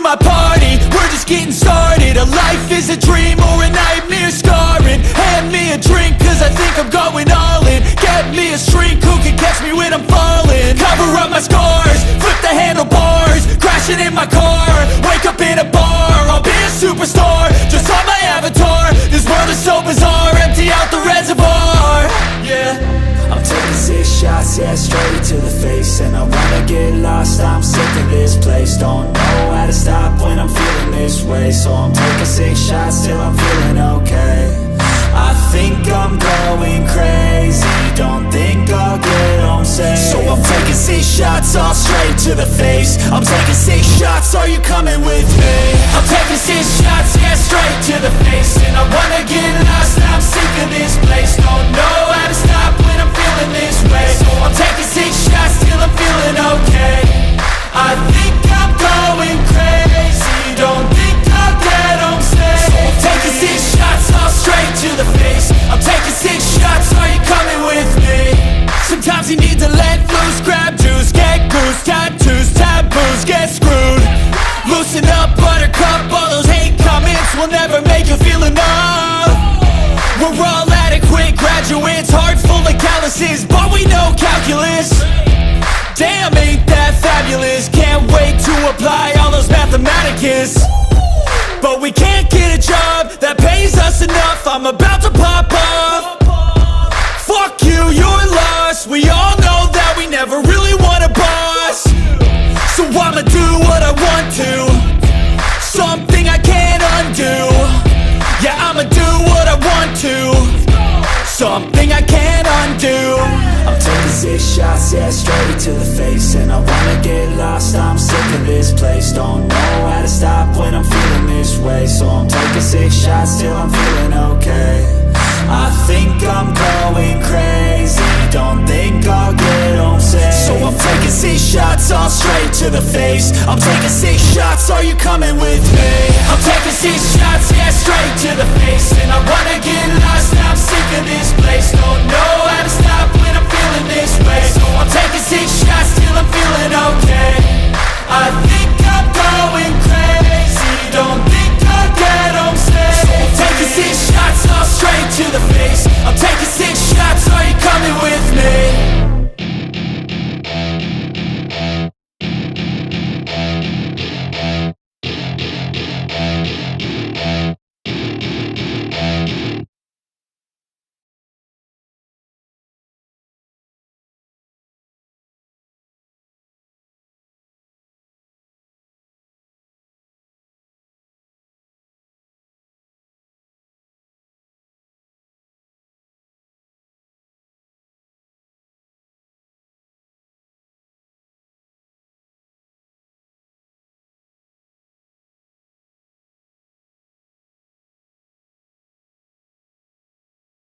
my party, we're just getting started. A life is a dream or a nightmare scarring. Hand me a drink cause I think I'm going all in. Get me a shrink who can catch me when I'm falling. Cover up my scars, flip the handlebars, crashing in my car, wake up in a bar. I'll be a superstar, just on my avatar. This world is so bizarre, empty out the reservoir. Yeah, I'm taking 6 shots, yeah, straight to the face. And I wanna get lost, I'm sick of this place. Don't know how to stop when I'm feeling this way. So I'm taking 6 shots till I'm feeling okay. I think I'm going crazy, don't think I'll get home safe. So I'm taking 6 shots, all straight to the face. I'm taking 6 shots, are you coming with me? I'm taking 6 shots, yeah, straight to the face. And I wanna get lost, I'm sick of this place. Don't know how to stop when I'm feeling this way. So I'm taking 6 shots till I'm feeling okay. I think I'm going crazy, don't think I'll get home safe. So I'm taking 6 shots, all straight to the face. I'm taking 6 shots, are you coming with me? Sometimes you need to let loose, grab juice, get goose, tattoos, taboos, get screwed. Loosen up, buttercup, all those hate comments will never make you feel enough. We're all adequate graduates, heart full of calluses, but we know calculus. Damn, ain't that fabulous? Can't wait to apply all those mathematicus. But we can't get a job that pays us enough. I'm about to pop off. Fuck you, you're lost. We all know that we never really want a boss. So I'ma do what I want to, something I can't undo. Yeah, I'ma do what I want to, something I can't undo. I'm taking 6 shots, yeah, straight to the face. And I wanna get lost, I'm sick of this place. Don't know how to stop when I'm feeling this way. So I'm taking 6 shots till I'm feeling okay. I think I'm going crazy, don't think I'll get home safe. So I'm taking 6 shots, all straight to the face. I'm taking 6 shots, are you coming with me? I'm taking 6 shots, yeah, straight to the face. And I wanna get lost, I'm sick of this place.